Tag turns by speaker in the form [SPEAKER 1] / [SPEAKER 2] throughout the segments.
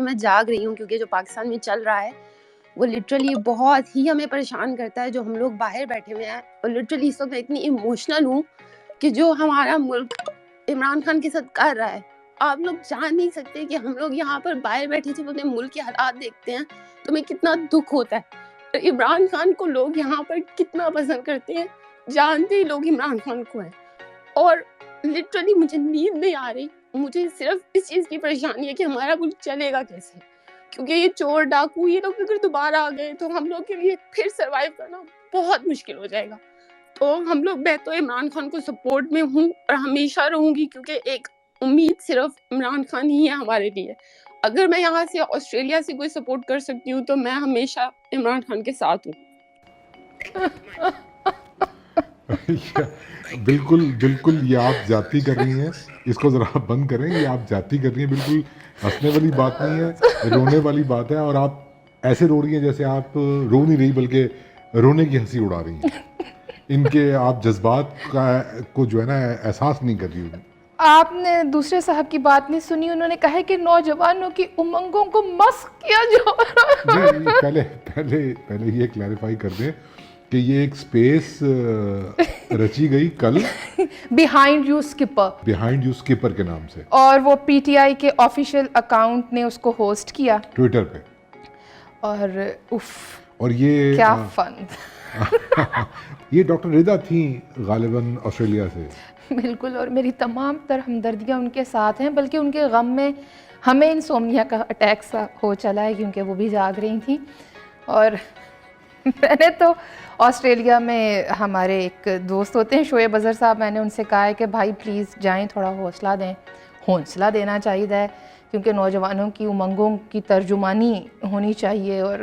[SPEAKER 1] میں جاگ رہی ہوں کیونکہ جو پاکستان میں چل رہا ہے وہ لٹرلی بہت ہی ہمیں پریشان کرتا ہے. جو ہم لوگ باہر بیٹھے ہوئے ہیں اور لٹرلی اس وقت میں اتنی ایموشنل ہوں کہ جو ہمارا ملک عمران خان کے ساتھ کر رہا ہے, آپ لوگ جان نہیں سکتے کہ ہم لوگ یہاں پر باہر بیٹھے جب اپنے ملک کے حالات دیکھتے ہیں تو ہمیں کتنا دکھ ہوتا ہے. عمران خان کو لوگ یہاں پر کتنا پسند کرتے ہیں, جانتے ہی لوگ عمران خان کو ہے. اور لٹرلی مجھے نیند نہیں آ رہی, مجھے صرف اس چیز کی پریشانی ہے کہ ہمارا ملک چلے گا کیسے, کیونکہ یہ چور ڈاکو یہ لوگ اگر دوبارہ آ گئے تو ہم لوگ کے لیے پھر سروائیو کرنا بہت مشکل ہو جائے گا. تو ہم لوگ میں تو عمران خان کو سپورٹ میں ہوں اور ہمیشہ رہوں گی, کیونکہ ایک امید صرف عمران خان ہی ہے ہمارے لیے. اگر میں یہاں سے آسٹریلیا سے کوئی سپورٹ کر سکتی ہوں تو میں ہمیشہ عمران خان کے ساتھ ہوں.
[SPEAKER 2] بالکل بالکل, یہ آپ زیادتی کر رہی ہیں, اس کو ذرا بند کریں. یہ آپ زیادتی کر رہی ہیں, بالکل ہنسنے والی بات نہیں ہے, رونے والی بات ہے. اور آپ ایسے رو رہی ہیں جیسے آپ رو نہیں رہی بلکہ رونے کی ہنسی اڑا رہی ہیں. ان کے آپ جذبات کو جو ہے نا احساس نہیں کر رہی.
[SPEAKER 3] آپ نے دوسرے صاحب کی بات نہیں سنی, انہوں نے کہا کہ نوجوانوں کی امنگوں کو مسخ کیا جا رہا ہے.
[SPEAKER 2] پہلے یہ کلیریفائی کر دیں کہ یہ ایک سپیس رچی گئی کل
[SPEAKER 3] بیہائنڈ یو اسکپر
[SPEAKER 2] کے نام سے,
[SPEAKER 3] اور وہ پی ٹی آئی کے آفیشیل اکاؤنٹ نے اس کو ہوسٹ کیا
[SPEAKER 2] ٹویٹر پہ. اور یہ
[SPEAKER 3] کیا فن.
[SPEAKER 2] یہ ڈاکٹر رضا تھیں غالباً آسٹریلیا سے.
[SPEAKER 3] بالکل, اور میری تمام تر ہمدردیاں ان کے ساتھ ہیں, بلکہ ان کے غم میں ہمیں انسومنیا کا اٹیک سا ہو چلا ہے کیونکہ وہ بھی جاگ رہی تھیں. اور میں نے تو آسٹریلیا میں ہمارے ایک دوست ہوتے ہیں شعیب اظہر صاحب, میں نے ان سے کہا ہے کہ بھائی پلیز جائیں, تھوڑا حوصلہ دینا چاہیے ہے, کیونکہ نوجوانوں کی امنگوں کی ترجمانی ہونی چاہیے. اور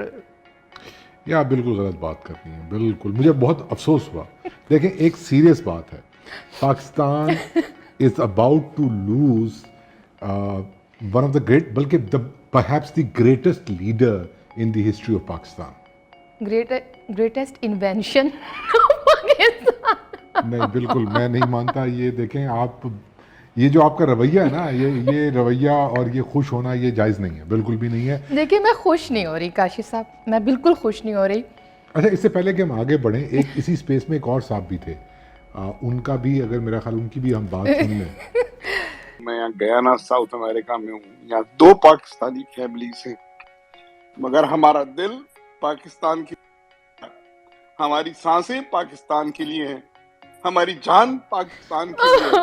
[SPEAKER 2] یہ آپ بالکل غلط بات کر رہی ہیں, بالکل مجھے بہت افسوس ہوا. دیکھیں ایک سیریس بات ہے, Pakistan is about to lose one of the great, بلکہ perhaps the greatest leader in the history of Pakistan.
[SPEAKER 3] Greatest invention.
[SPEAKER 2] نہیں بالکل میں نہیں مانتا. یہ دیکھیں آپ, یہ جو آپ کا رویہ ہے نا, یہ رویہ اور یہ خوش ہونا یہ جائز نہیں ہے, بالکل بھی نہیں ہے.
[SPEAKER 3] دیکھیں میں خوش نہیں ہو رہی کاشف صاحب, میں بالکل خوش نہیں ہو رہی.
[SPEAKER 2] اچھا اس سے پہلے کہ ہم آگے بڑھیں, ایک اسی اسپیس میں ایک اور صاحب بھی تھے, ان کا بھی اگر میرا خیال ان کی بھی ہم بات سن لیں.
[SPEAKER 4] میں یہاں گیا نا ساؤتھ امریکہ میں ہوں, یہاں 2 پاکستانی فیملیز ہیں, مگر ہمارا دل پاکستان کی, ہماری سانسیں پاکستان کے لیے ہیں, ہماری جان پاکستان کے لیے.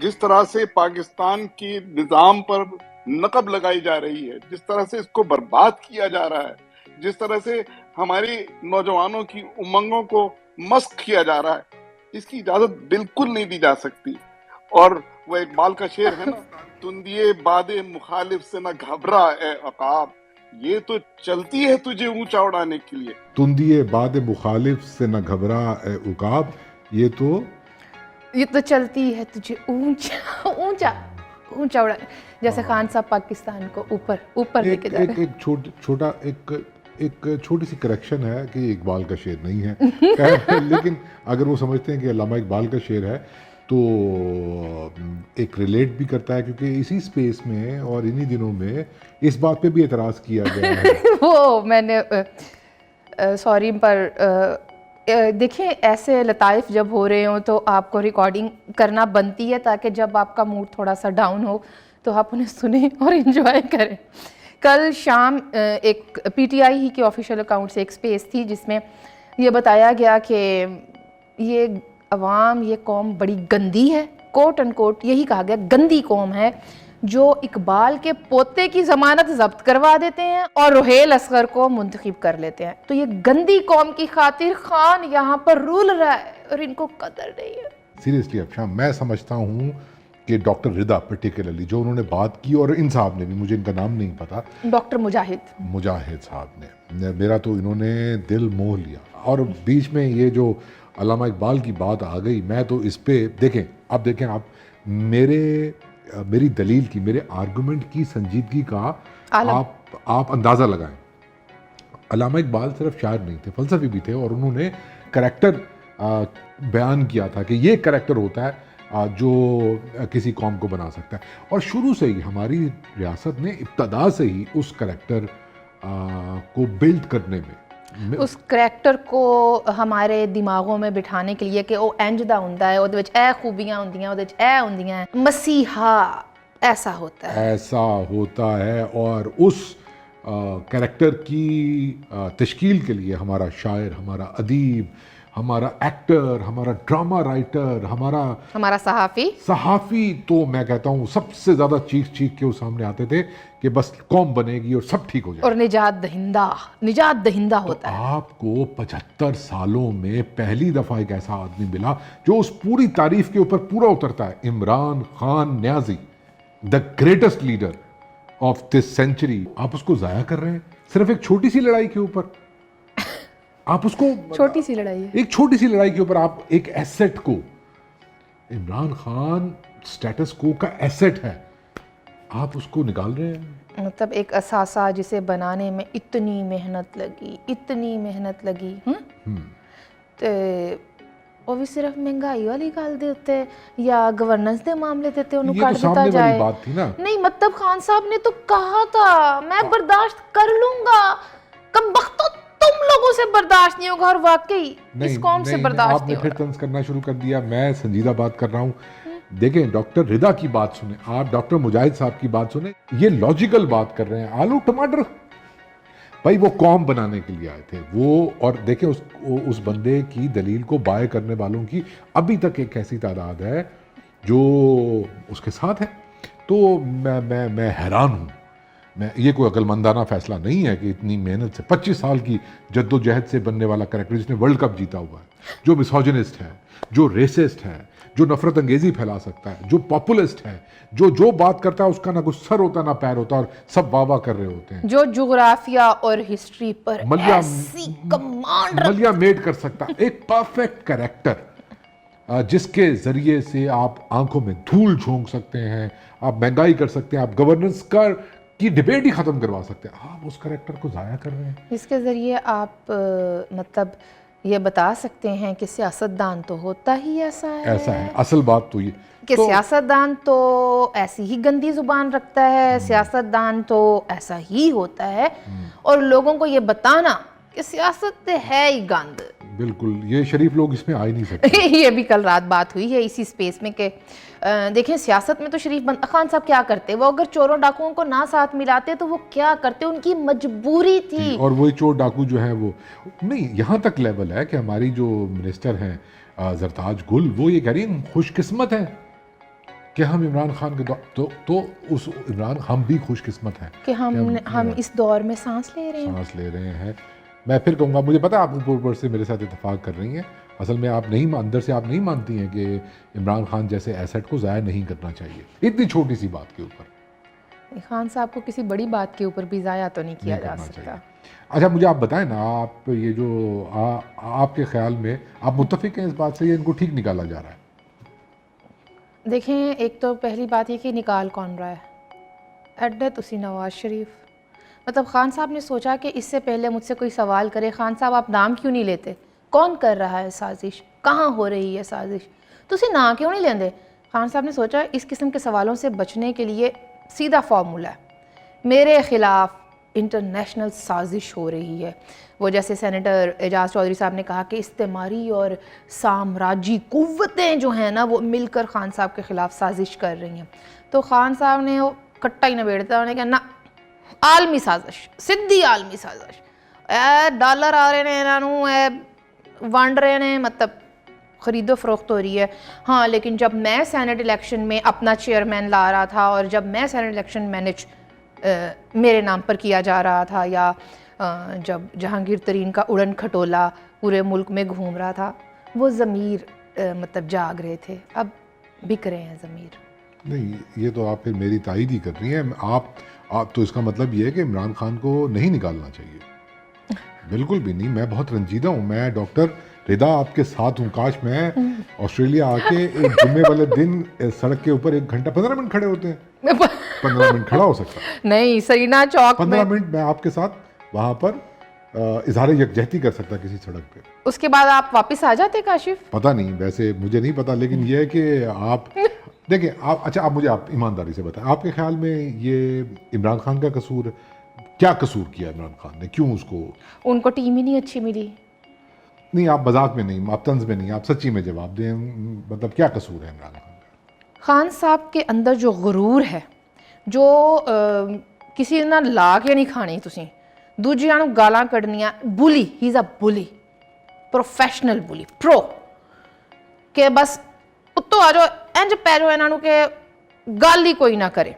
[SPEAKER 4] جس طرح سے پاکستان کی نظام پر نقب لگائی جا رہی ہے, جس طرح سے اس کو برباد کیا جا رہا ہے, جس طرح سے ہماری نوجوانوں کی امنگوں کو مسخ کیا جا رہا ہے, اس کی اجازت بالکل نہیں دی جا سکتی. اور وہ اقبال کا شعر ہے نا, تندیے باد مخالف سے نہ گھبرا اے عقاب, یہ تو چلتی ہے تجھے اونچا اڑانے کے لیے.
[SPEAKER 2] تندیے باد مخالف سے نہ گھبرا اے عقاب, یہ تو
[SPEAKER 3] چلتی ہے تجھے اونچا اڑا, جیسے خان صاحب پاکستان کو اوپر لے کے جا رہے ہیں.
[SPEAKER 2] ایک چھوٹی سی کریکشن ہے کہ یہ اقبال کا شعر نہیں ہے, لیکن اگر وہ سمجھتے ہیں کہ علامہ اقبال کا شعر ہے تو ایک ریلیٹ بھی کرتا ہے, کیونکہ اسی سپیس میں اور انہی دنوں میں اس بات پہ بھی اعتراض کیا گیا ہے.
[SPEAKER 3] وہ میں نے سوری پر دیکھیں ایسے لطائف جب ہو رہے ہوں تو آپ کو ریکارڈنگ کرنا بنتی ہے, تاکہ جب آپ کا موڈ تھوڑا سا ڈاؤن ہو تو آپ انہیں سنیں اور انجوائے کریں. کل شام ایک پی ٹی آئی ہی کے آفیشیل اکاؤنٹ سے ایک سپیس تھی جس میں یہ بتایا گیا کہ یہ عوام, یہ قوم بڑی گندی ہے, کوٹ ان کوٹ یہی کہا گیا, گندی قوم ہے, جو اقبال کے پوتے کی ضمانت ضبط کروا دیتے ہیں اور رحیل اصغر کو منتخب کر لیتے ہیں. تو یہ گندی قوم کی خاطر خان یہاں پر رول رہا ہے اور ان کو قدر نہیں ہے.
[SPEAKER 2] سیریسلی افشاں, میں سمجھتا ہوں کہ ڈاکٹر رضا پرٹیکولرلی جو انہوں نے بات کی, اور ان صاحب نے بھی, مجھے ان کا نام نہیں پتا,
[SPEAKER 3] ڈاکٹر
[SPEAKER 2] مجاہد صاحب نے, میرا تو انہوں نے دل موہ لیا. اور بیچ میں یہ جو علامہ اقبال کی بات آ گئی, میں تو اس پہ دیکھیں آپ میری دلیل کی, میرے آرگومنٹ کی سنجیدگی کا آپ اندازہ لگائیں. علامہ اقبال صرف شاعر نہیں تھے, فلسفی بھی تھے, اور انہوں نے کریکٹر بیان کیا تھا کہ یہ کریکٹر ہوتا ہے جو کسی قوم کو بنا سکتا ہے. اور شروع سے ہی ہماری ریاست نے ابتدا سے ہی اس کریکٹر کو بلڈ کرنے میں
[SPEAKER 3] اس کریکٹر کو ہمارے دماغوں میں بٹھانے کے لیے کہ وہ انج دا ہوندا ہے, ਉਹਦੇ ਵਿੱਚ ਇਹ ਖੂਬੀਆਂ ਹੁੰਦੀਆਂ, ਉਹਦੇ ਵਿੱਚ ਇਹ ਹੁੰਦੀਆਂ ਹੈ, مسیحا ایسا ہوتا ہے,
[SPEAKER 2] ایسا ہوتا ہے. اور اس کریکٹر کی تشکیل کے لیے ہمارا شاعر, ہمارا ادیب, ہمارا ایکٹر, ہمارا ڈرامہ رائٹر,
[SPEAKER 3] ہمارا
[SPEAKER 2] صحافی تو میں کہتا ہوں سب سے زیادہ چیخ کے وہ سامنے آتے تھے کہ بس قوم بنے گی اور سب ٹھیک ہو جائے.
[SPEAKER 3] اور نجات دہندہ ہوتا ہے.
[SPEAKER 2] آپ کو 75 سالوں میں پہلی دفعہ ایک ایسا آدمی ملا جو اس پوری تعریف کے اوپر پورا اترتا ہے. Imran Khan Niazi, the greatest leader of this century. آپ اس کو ضائع کر رہے ہیں صرف ایک چھوٹی سی لڑائی کے اوپر. آپ اس کو
[SPEAKER 3] چھوٹی سی لڑائی ہے,
[SPEAKER 2] ایک چھوٹی سی لڑائی کے اوپر آپ ایک ایسٹ کو, عمران خان سٹیٹس کو کا ایسٹ ہے, آپ اس کو نکال رہے ہیں.
[SPEAKER 3] مطلب ایک اثاثہ جسے بنانے میں اتنی محنت لگی تے وہ بھی صرف مہنگائی والی گل دے اتتے یا گورننس دے معاملے تے تے انہوں کٹ دیتا جائے.
[SPEAKER 2] بات تھی نا,
[SPEAKER 3] نہیں مطلب خان صاحب نے تو کہا تھا میں برداشت کر لوں گا, کم بختو تم لوگوں سے برداشت نہیں ہوگا, اور واقعی اس قوم سے برداشت نہیں ہوگا.
[SPEAKER 2] آپ نے پھر طنز کرنا شروع کر دیا. میں سنجیدہ بات کر رہا ہوں. دیکھیں ڈاکٹر رضا کی بات سنیں, آپ ڈاکٹر مجاہد صاحب کی بات سنیں, یہ لاجیکل بات کر رہے ہیں. آلو ٹماٹر بھائی وہ قوم بنانے کے لیے آئے تھے وہ, اور دیکھیں اس بندے کی دلیل کو بائے کرنے والوں کی ابھی تک ایک ایسی تعداد ہے جو اس کے ساتھ ہے. تو میں حیران ہوں. یہ کوئی عقل مندانہ فیصلہ نہیں ہے کہ اتنی محنت سے 25 سال کی جد و جہد سے بننے والا کریکٹر جس نے ورلڈ کپ جیتا ہوا ہے, جو مسوجنسٹ ہے, جو ریسسٹ ہے, جو نفرت انگیزی پھیلا سکتا ہے, جو پاپولسٹ ہے, جو بات کرتا ہے اس کا نہ کوئی سر ہوتا نہ پیر ہوتا اور سب واہ واہ کر رہے ہوتے ہیں,
[SPEAKER 3] جو جغرافیہ اور ہسٹری پر ایسی کمانڈ
[SPEAKER 2] ملیا میٹ کر سکتا. ایک پرفیکٹ کریکٹر جس کے ذریعے سے آپ آنکھوں میں دھول جھونک سکتے ہیں, آپ مہنگائی کر سکتے ہیں, آپ گورننس کی ڈیبیٹ ہی ختم کروا سکتے ہیں. آپ اس کریکٹر کو ضائع کر رہے ہیں.
[SPEAKER 3] اس کے ذریعے آپ مطلب یہ بتا سکتے ہیں کہ سیاستدان تو ہوتا ہی ایسا ہے.
[SPEAKER 2] اصل بات تو یہ
[SPEAKER 3] کہ سیاستدان تو ایسی ہی گندی زبان رکھتا ہے, سیاستدان تو ایسا ہی ہوتا ہے, اور لوگوں کو یہ بتانا کہ سیاست ہے ہی گند.
[SPEAKER 2] بالکل, یہ شریف لوگ اس میں آ ہی نہیں سکتے.
[SPEAKER 3] یہ بھی کل رات بات ہوئی ہے اسی سپیس میں کہ دیکھیں سیاست میں تو شریف خان صاحب کیا کرتے, وہ اگر چوروں ڈاکوؤں کو نہ ساتھ ملاتے تو وہ کیا کرتے, ان کی مجبوری تھی.
[SPEAKER 2] اور وہی چور ڈاکو جو ہیں وہ نہیں, یہاں تک لیول ہے کہ ہماری جو منسٹر ہیں زرتاج گل, وہ یہ کہہ رہی ہیں خوش قسمت ہیں کہ ہم عمران خان کے تو اس ہم بھی خوش قسمت ہیں
[SPEAKER 3] کہ ہم اس دور میں سانس لے رہے ہیں.
[SPEAKER 2] میں پھر کہوں گا, مجھے پتا آپ اوپر سے میرے ساتھ اتفاق کر رہی ہیں, اصل میں آپ نہیں, اندر سے آپ نہیں مانتی ہیں کہ عمران خان جیسے ایسٹ کو ضائع نہیں کرنا چاہیے اتنی چھوٹی سی بات کے اوپر.
[SPEAKER 3] خان صاحب کو کسی بڑی بات کے اوپر بھی ضائع تو نہیں کیا جا سکتا.
[SPEAKER 2] اچھا مجھے آپ بتائیں نا, آپ یہ جو آپ کے خیال میں آپ متفق ہیں اس بات سے, یہ ان کو ٹھیک نکالا جا رہا ہے؟
[SPEAKER 3] دیکھیں ایک تو پہلی بات یہ کہ نکال کون رہا ہے, ایڈے تسی نواز شریف. مطلب خان صاحب نے سوچا کہ اس سے پہلے مجھ سے کوئی سوال کرے, خان صاحب آپ نام کیوں نہیں لیتے, کون کر رہا ہے سازش, کہاں ہو رہی ہے سازش, تسی نام کیوں نہیں لیندے. خان صاحب نے سوچا اس قسم کے سوالوں سے بچنے کے لیے سیدھا فارمولا ہے, میرے خلاف انٹرنیشنل سازش ہو رہی ہے. وہ جیسے سینیٹر اعجاز چودھری صاحب نے کہا کہ استعماری اور سامراجی قوتیں جو ہیں نا وہ مل کر خان صاحب کے خلاف سازش کر رہی ہیں. تو خان صاحب نے وہ کٹا ہی نبیڑتا, انہوں نے کہا نا عالمی سازش, سدھی عالمی سازش, ڈالر آ رہے ہیں انہوں ونڈ رہے ہیں, مطلب خرید و فروخت ہو رہی ہے. ہاں لیکن جب میں سینٹ الیکشن میں اپنا چیئرمین لا رہا تھا, اور جب میں سینٹ الیکشن مینج میرے نام پر کیا جا رہا تھا, یا جب جہانگیر ترین کا اڑن کھٹولا پورے ملک میں گھوم رہا تھا, وہ ضمیر مطلب جاگ رہے تھے, اب بک رہے ہیں ضمیر.
[SPEAKER 2] نہیں یہ تو آپ پھر میری تائید ہی کر رہی ہیں. آپ تو اس کا مطلب یہ ہے کہ عمران خان کو نہیں نکالنا چاہیے. بالکل بھی نہیں, میں بہت رنجیدہ ہوں. میں ڈاکٹر رضا آپ کے ساتھ ہوں. کاش میں آسٹریلیا آ کے ایک جمعے والے دن سڑک کے اوپر 1 گھنٹہ 15 منٹ کھڑے ہوتے ہیں, 15 منٹ کھڑا ہو سکتا
[SPEAKER 3] نہیں سرینا چوک
[SPEAKER 2] 15 منٹ میں آپ کے ساتھ وہاں پر اظہار یکجہتی کر سکتا کسی سڑک پہ.
[SPEAKER 3] اس کے بعد آپ واپس آ جاتے کاشف؟
[SPEAKER 2] پتہ نہیں، ویسے مجھے نہیں پتا، لیکن یہ ہے کہ آپ دیکھیں اچھا آپ مجھے آپ ایمانداری سے بتائیں، آپ کے خیال میں یہ عمران خان کا قصور، کیا قصور کیا عمران خان نے، کیوں اس کو؟
[SPEAKER 3] ان کو ٹیم ہی نہیں اچھی ملی.
[SPEAKER 2] نہیں آپ مذاق میں نہیں، آپ طنز میں نہیں، آپ سچی میں جواب دیں، مطلب کیا قصور ہے عمران خان کا؟
[SPEAKER 3] خان صاحب کے اندر جو غرور ہے، جو کسی نہ لا کے نہیں کھانی تسی، دوجیاں نوں گالاں کڈنیاں، بلی، ہی از اے بلی، پروفیشنل بلی، پرو، کہ بس اتو آ جاؤ انج پی جاؤ انہاں نوں کہ گل ہی کوئی نہ کرے.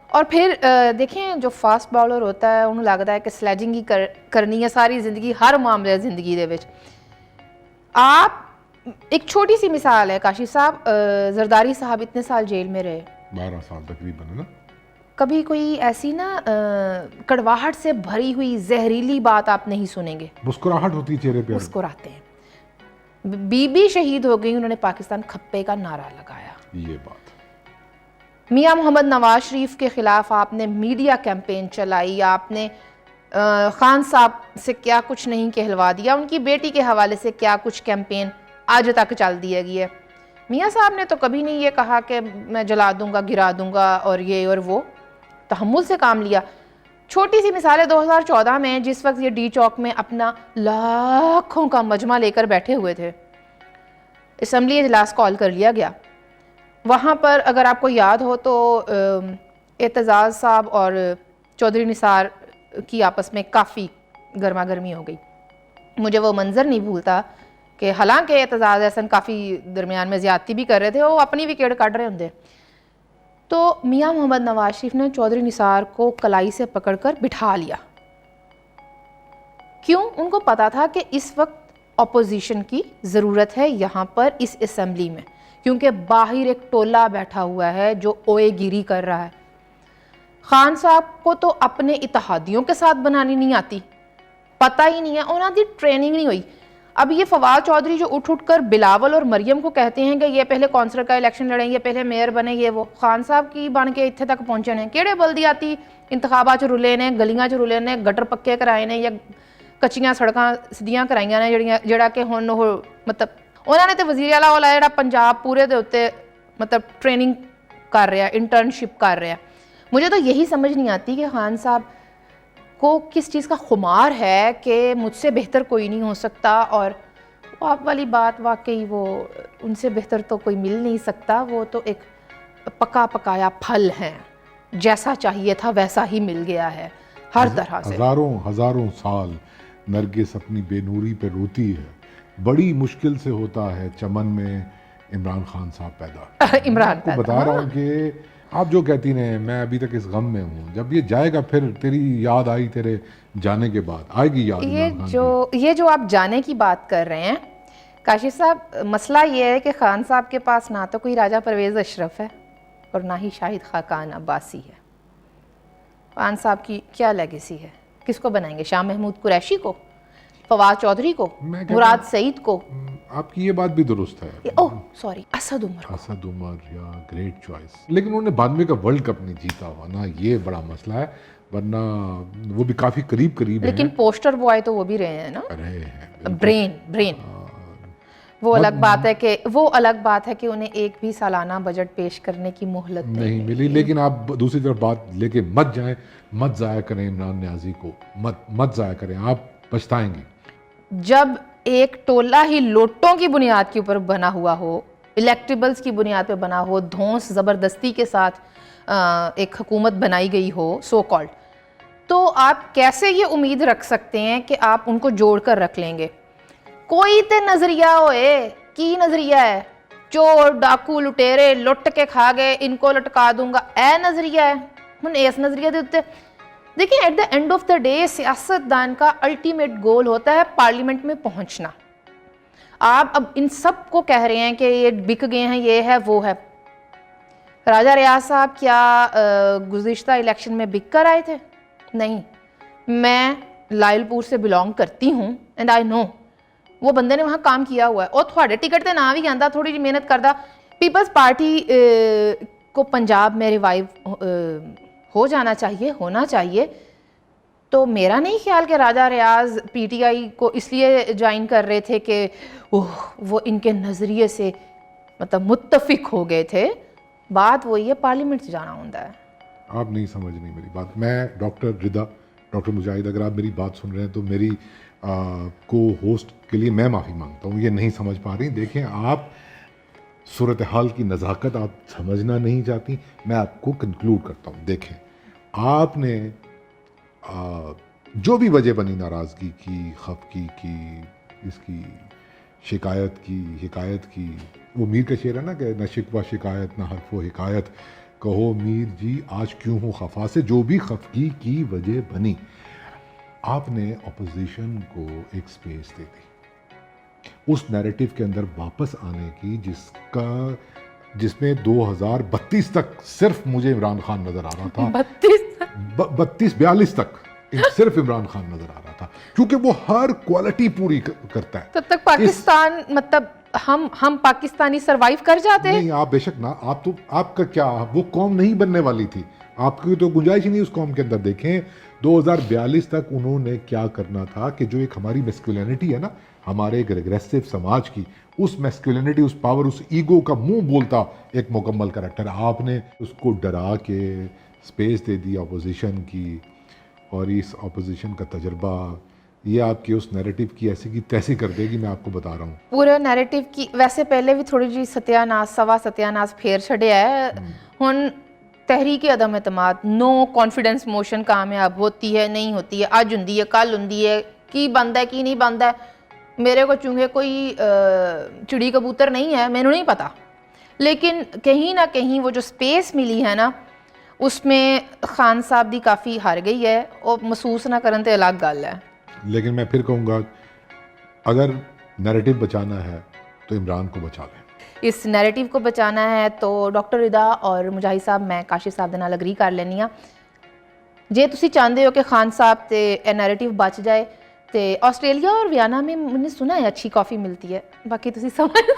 [SPEAKER 3] اور پھر دیکھیں جو فاسٹ باؤلر ہوتا ہے انہوں لگتا ہے کہ سلیجنگ ہی کرنی ہے ساری زندگی، ہر معاملے زندگی دے وچ. آپ ایک چھوٹی سی مثال ہے کاشف صاحب، زرداری صاحب اتنے سال جیل میں رہے،
[SPEAKER 2] 12 سال تقریباً ہے نا.
[SPEAKER 3] کبھی کوئی ایسی نا کڑواہٹ سے بھری ہوئی زہریلی بات آپ نہیں سنیں گے.
[SPEAKER 2] مسکراہٹ ہوتی چہرے پہ.
[SPEAKER 3] مسکراتے ہیں. بی بی شہید ہو گئی، انہوں نے پاکستان کھپے کا نعرہ لگایا.
[SPEAKER 2] یہ بات
[SPEAKER 3] میاں محمد نواز شریف کے خلاف آپ نے میڈیا کیمپین چلائی، آپ نے خان صاحب سے کیا کچھ نہیں کہلوا دیا، ان کی بیٹی کے حوالے سے کیا کچھ کیمپین آج تک چل دیا گیا ہے. میاں صاحب نے تو کبھی نہیں یہ کہا کہ میں جلا دوں گا، گرا دوں گا اور یہ اور وہ، تحمل سے کام لیا. چھوٹی سی مثال ہے، 2014 میں جس وقت یہ ڈی چوک میں اپنا لاکھوں کا مجمع لے کر بیٹھے ہوئے تھے، اسمبلی اجلاس کال کر لیا گیا. وہاں پر اگر آپ کو یاد ہو تو اعتزاز صاحب اور چودھری نثار کی آپس میں کافی گرما گرمی ہو گئی. مجھے وہ منظر نہیں بھولتا کہ حالانکہ اعتزاز احسن کافی درمیان میں زیادتی بھی کر رہے تھے، وہ اپنی وکٹ کاٹ رہے ہوں. تو میاں محمد نواز شریف نے چودھری نثار کو کلائی سے پکڑ کر بٹھا لیا. کیوں؟ ان کو پتا تھا کہ اس وقت اپوزیشن کی ضرورت ہے یہاں پر اس اسمبلی میں، کیونکہ باہر ایک ٹولہ بیٹھا ہوا ہے جو اوئے گیری کر رہا ہے. خان صاحب کو تو اپنے اتحادیوں کے ساتھ بنانی نہیں آتی، پتہ ہی نہیں ہے، انہوں نے ٹریننگ نہیں ہوئی. اب یہ فواد چودھری جو اٹھ کر بلاول اور مریم کو کہتے ہیں کہ یہ پہلے کونسلر کا الیکشن لڑیں، یہ پہلے میئر بنے، یہ وہ خان صاحب کی بن کے اتنے تک پہنچے ہیں. کیڑے بلدیاتی انتخابات چ رلے نے، گلیاں چ رلے نے، گٹر پکے کرائے نے یا کچیاں سڑکاں سیدھیاں کرائیاں نے جڑا کہ ہن مطلب انہوں نے تو وزیر اعلیٰ والا جڑا پنجاب پورے دے اوتے مطلب ٹریننگ کر رہا ہے، انٹرنشپ کر رہا ہے. مجھے تو یہی سمجھ نہیں آتی کہ خان صاحب کو کس چیز کا خمار ہے کہ مجھ سے بہتر کوئی نہیں ہو سکتا. اور وہ آپ والی بات واقعی وہ ان سے بہتر تو کوئی مل نہیں سکتا، وہ تو ایک پکا پکایا پھل ہے، جیسا چاہیے تھا ویسا ہی مل گیا ہے ہر طرح سے.
[SPEAKER 2] ہزاروں سال نرگس اپنی بے نوری پہ روتی ہے، بڑی مشکل سے ہوتا ہے چمن میں عمران خان صاحب پیدا.
[SPEAKER 3] عمران
[SPEAKER 2] کو بتا رہا ہوں کہ آپ جو کہتی ہیں میں ابھی تک اس غم میں ہوں، جب یہ جائے گا پھر تیری یاد آئی، تیرے جانے کے بعد آئے گی یاد عمران خان کی.
[SPEAKER 3] یہ جو آپ جانے کی بات کر رہے ہیں کاشف صاحب، مسئلہ یہ ہے کہ خان صاحب کے پاس نہ تو کوئی راجہ پرویز اشرف ہے اور نہ ہی شاہد خاقان عباسی ہے. خان صاحب کی کیا لیگیسی ہے؟ کس کو بنائیں گے؟ شاہ محمود قریشی کو، فواد چودھری کو، مراد سعید کو؟
[SPEAKER 2] آپ کی یہ بات بھی درست ہے.
[SPEAKER 3] اوہ سوری، اسد
[SPEAKER 2] عمر یا گریٹ چوائس، لیکن انہوں نے 92 کا ورلڈ کپ نہیں جیتا ہوا نا، یہ بڑا مسئلہ ہے، ورنہ وہ بھی کافی قریب ہیں.
[SPEAKER 3] لیکن پوسٹر بوائے تو وہ بھی رہے ہیں نا،
[SPEAKER 2] رہے ہیں.
[SPEAKER 3] برین وہ الگ بات ہے کہ انہیں ایک بھی سالانہ بجٹ پیش کرنے کی مہلت
[SPEAKER 2] نہیں ملی. لیکن آپ دوسری طرف بات لے کے مت جائیں، مت ضائع کریں عمران نیازی کو، مت ضائع کریں، آپ پچھتائیں گے.
[SPEAKER 3] جب ایک ٹولہ ہی لوٹوں کی بنیاد کے اوپر بنا ہوا ہو، الیکٹیبلز کی بنیاد پہ بنا ہو، دھونس زبردستی کے ساتھ ایک حکومت بنائی گئی ہو سو کالڈ، تو آپ کیسے یہ امید رکھ سکتے ہیں کہ آپ ان کو جوڑ کر رکھ لیں گے؟ کوئی تے نظریہ ہوئے، کی نظریہ ہے؟ چور ڈاکو لٹیرے لٹ کے کھا گئے، ان کو لٹکا دوں گا، اے نظریہ ہے. ہن اس نظریہ دے اوتے دیکھیں at the end of the day سیاست دان کا الٹیمیٹ گول ہوتا ہے پارلیمنٹ میں پہنچنا. آپ اب ان سب کو کہہ رہے ہیں کہ یہ بک گئے ہیں، یہ ہے وہ ہے. راجہ ریاض صاحب کیا گزشتہ الیکشن میں بک کر آئے تھے؟ نہیں. میں لائل پور سے بلانگ کرتی ہوں اینڈ آئی نو وہ بندے نے وہاں کام کیا ہوا ہے. اور تھوڑے ٹکٹ تے نہ بھی آندا، تھوڑی جی محنت کردہ، پیپلز پارٹی کو پنجاب میں ریوائیو ہو جانا چاہیے، ہونا چاہیے. تو میرا نہیں خیال کہ راجہ ریاض پی ٹی آئی کو اس لیے جوائن کر رہے تھے کہ وہ ان کے نظریے سے مطلب متفق ہو گئے تھے. بات وہی ہے پارلیمنٹ سے جانا ہوتا ہے.
[SPEAKER 2] آپ نہیں سمجھ رہی میری بات. میں ڈاکٹر رضا، ڈاکٹر مجاہد، اگر آپ میری بات سن رہے ہیں تو میری کو ہوسٹ کے لیے میں معافی مانگتا ہوں. یہ نہیں سمجھ پا رہی. دیکھیں آپ صورتحال کی نزاکت آپ سمجھنا نہیں چاہتی. میں آپ کو کنکلوڈ کرتا ہوں. دیکھیں آپ نے جو بھی وجہ بنی ناراضگی کی، خفگی کی، اس کی شکایت کی، حکایت کی، وہ میر کا شعر ہے نا کہ نہ شکوہ شکایت نہ حرف و حکایت، کہو میر جی آج کیوں ہوں خفا سے، جو بھی خفگی کی وجہ بنی، آپ نے اپوزیشن کو ایک سپیس دے دی اس نیریٹو کے اندر واپس آنے کی، جس میں 2032 تک صرف مجھے عمران خان نظر آ رہا تھا. 42 تک صرف عمران خان نظر آ رہا تھا، کیونکہ وہ ہر کوالٹی پوری کرتا ہے.
[SPEAKER 3] تب تک پاکستان مطلب ہم پاکستانی سروائیو کر جاتے ہیں.
[SPEAKER 2] نہیں آپ بے شک نہ، آپ کا کیا، وہ قوم نہیں بننے والی تھی. آپ کی تو گنجائش ہی نہیں اس قوم کے اندر. دیکھیں 2042 تک انہوں نے کیا کرنا تھا کہ جو ایک ہماری میسکولینٹی ہے نا، ہمارے ایک ریگریسو سماج کی، اس میسکولینٹی، اس پاور، اس ایگو کا منہ بولتا ایک مکمل کریکٹر، آپ نے اس کو ڈرا کے سپیس دے دی اپوزیشن کی. اور اس اپوزیشن کا تجربہ یہ آپ کی اس نیریٹو کی ایسی کی تیسی کر دے گی. میں آپ کو بتا رہا ہوں
[SPEAKER 3] پورے نیریٹو کی. ویسے پہلے بھی تھوڑی جی سوا ستیاناز پھیر چھڑیا ہے. ہن تحریک عدم اعتماد، نو کانفیڈنس موشن کامیاب ہوتی ہے نہیں ہوتی ہے، اج ہوندی ہے کل ہوندی ہے، کی بندا ہے کی نہیں بندا ہے. میرے کو چونکہ کوئی چڑی کبوتر نہیں ہے، مینوں نہیں پتا، لیکن کہیں نہ کہیں وہ جو سپیس ملی ہے نا اس میں خان صاحب دی کافی ہار گئی ہے. اور محسوس نہ کرن تے الگ گل ہے.
[SPEAKER 2] لیکن میں پھر کہوں گا اگر نیریٹو بچانا ہے تو عمران کو بچا لیں.
[SPEAKER 3] اس نیریٹو کو بچانا ہے تو ڈاکٹر رضا اور مجاہد صاحب میں کاشف صاحب دے نال اگری کر لینی ہاں. جے تسی چاہندے ہو کہ خان صاحب تے نیریٹو بچ جائے تے آسٹریلیا اور ویانا میں میں نے سنا ہے اچھی کافی ملتی ہے. باقی تسی سمجھ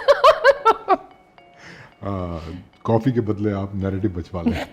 [SPEAKER 2] کافی کے بدلے آپ نیریٹو بچوا لیں.